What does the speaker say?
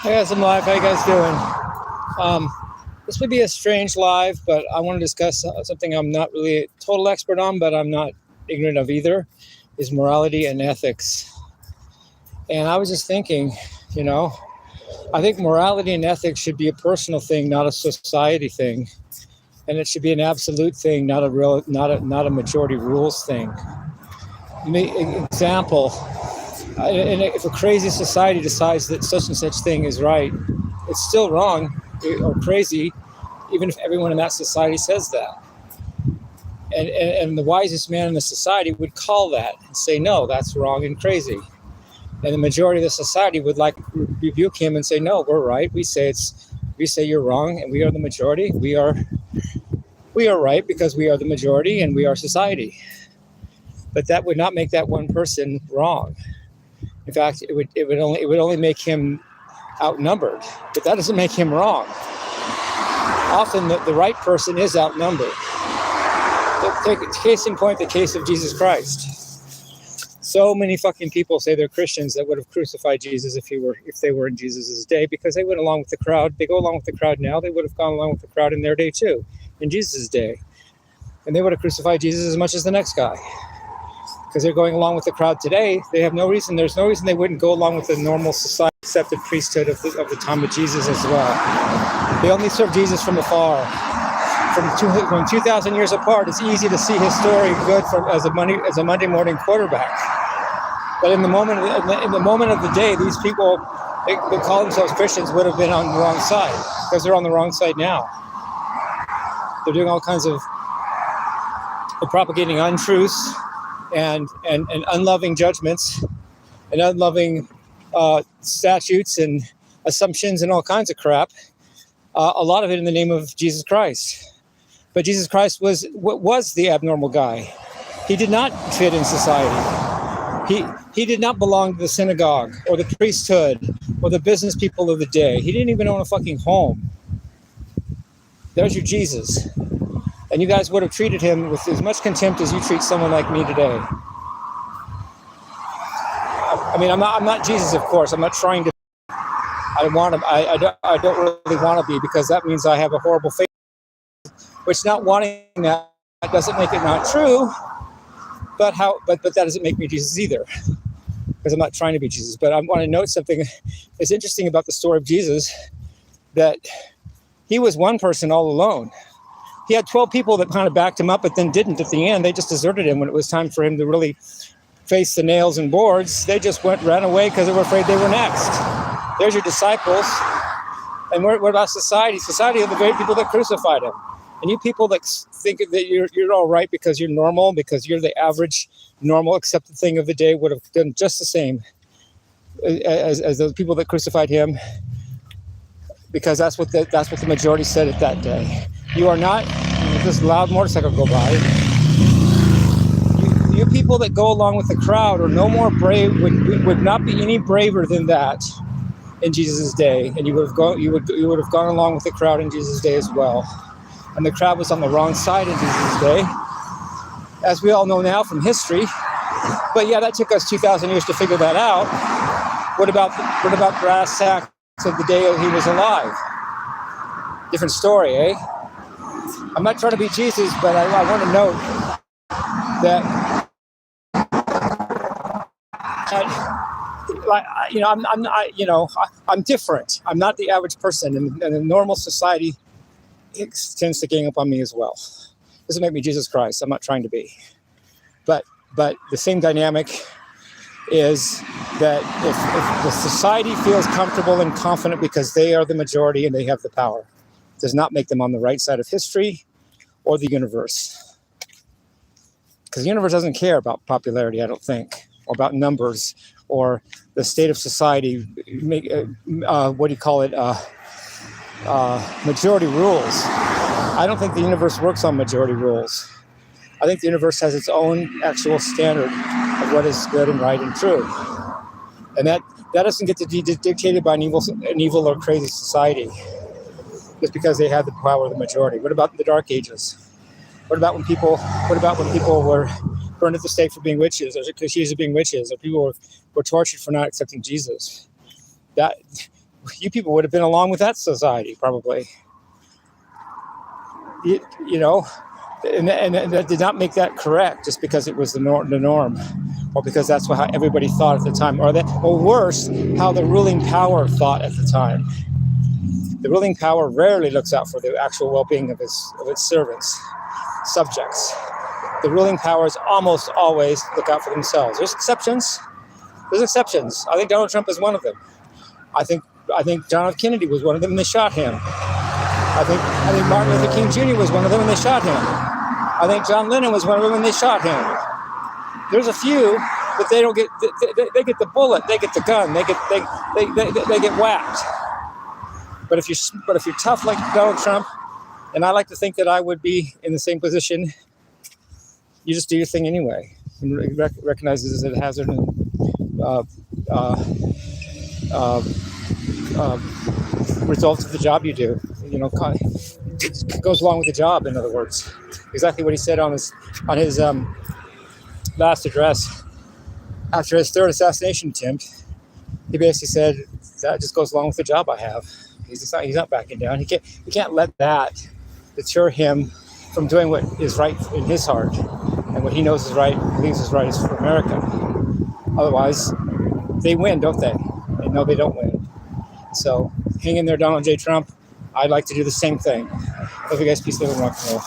Hey guys, I'm live. How you guys doing? This would be a strange live, but I want to discuss something I'm not really a total expert on, but I'm not ignorant of either, is morality and ethics. And I was just thinking, I think morality and ethics should be a personal thing, not a society thing. And it should be an absolute thing, not a majority rules thing. Example, if a crazy society decides that such and such thing is right, it's still wrong or crazy, even if everyone in that society says that. And the wisest man in the society would call that and say, no, that's wrong and crazy. And the majority of the society would rebuke him and say, no, we're right. We say you're wrong, and we are the majority. We are right because we are the majority and we are society. But that would not make that one person wrong. In fact, it would only make him outnumbered, but that doesn't make him wrong. Often the right person is outnumbered. Case in point, the case of Jesus Christ. So many fucking people say they're Christians that would have crucified Jesus if they were in Jesus's day, because they went along with the crowd. They go along with the crowd now. They would have gone along with the crowd in their day too, in Jesus's day, and they would have crucified Jesus as much as the next guy. Because they're going along with the crowd today, they have no reason. There's no reason they wouldn't go along with the normal society accepted priesthood of the time of Jesus as well. They only serve Jesus from afar. From 2,000 years apart, it's easy to see his story good as a Monday morning quarterback. But in the moment of the day, these people, they call themselves Christians, would have been on the wrong side, because they're on the wrong side now. They're doing all kinds of propagating untruths and unloving judgments and unloving statutes and assumptions and all kinds of crap. A lot of it in the name of Jesus Christ. But Jesus Christ was the abnormal guy. He did not fit in society. He did not belong to the synagogue or the priesthood or the business people of the day. He didn't even own a fucking home. There's your Jesus. And you guys would have treated him with as much contempt as you treat someone like me today. I mean, I'm not Jesus, of course. I'm not trying to. I don't really want to be, because that means I have a horrible faith. Which not wanting that doesn't make it not true. But that doesn't make me Jesus either, because I'm not trying to be Jesus. But I want to note something that's interesting about the story of Jesus, that he was one person all alone. He had 12 people that kind of backed him up, but then didn't at the end. They just deserted him when it was time for him to really face the nails and boards. They just ran away because they were afraid they were next. There's your disciples. And what about society? Society are the very people that crucified him. And you people that think that you're all right because you're normal, because you're the average normal accepted thing of the day, would have done just the same as those people that crucified him, because that's what the majority said at that day. You are not. This loud motorcycle go by. You people that go along with the crowd are no more brave. Would not be any braver than that in Jesus' day, and you would have gone along with the crowd in Jesus' day as well. And the crowd was on the wrong side in Jesus' day, as we all know now from history. But yeah, that took us 2,000 years to figure that out. What about brass tacks of the day he was alive? Different story, eh? I'm not trying to be Jesus, but I want to note that I'm different. I'm not the average person, and the normal society tends to gang up on me as well. Doesn't make me Jesus Christ. I'm not trying to be, but the same dynamic is that if the society feels comfortable and confident because they are the majority and they have the power, it does not make them on the right side of history or the universe. Because the universe doesn't care about popularity, I don't think, or about numbers or the state of society. Majority rules. I don't think the universe works on majority rules. I think the universe has its own actual standard of what is good and right and true. And that doesn't get to be dictated by an evil or crazy society just because they had the power of the majority. What about the Dark Ages? What about when people were burned at the stake for being witches, or accused of being witches, or people were tortured for not accepting Jesus? you people would have been along with that society probably. You know, and that did not make that correct just because it was the norm, or because that's how everybody thought at the time, or worse, how the ruling power thought at the time. The ruling power rarely looks out for the actual well-being of its servants, subjects. The ruling powers almost always look out for themselves. There's exceptions. I think Donald Trump is one of them. I think John F. Kennedy was one of them, and they shot him. I think Martin Luther King Jr. was one of them, and they shot him. I think John Lennon was one of them, and they shot him. There's a few, but they don't get. They get the bullet. They get the gun. They get whacked. But if you're tough like Donald Trump, and I like to think that I would be in the same position, you just do your thing anyway, and recognize it as a hazard and result of the job you do. You know, it goes along with the job. In other words, exactly what he said on his last address after his third assassination attempt. He basically said that just goes along with the job I have. He's not backing down. He can't let that deter him from doing what is right in his heart and what he knows is right, believes is right, is for America. Otherwise, they win, don't they? And no, they don't win. So hang in there, Donald J. Trump. I'd like to do the same thing. Love you guys. Peace, love, and rock and roll.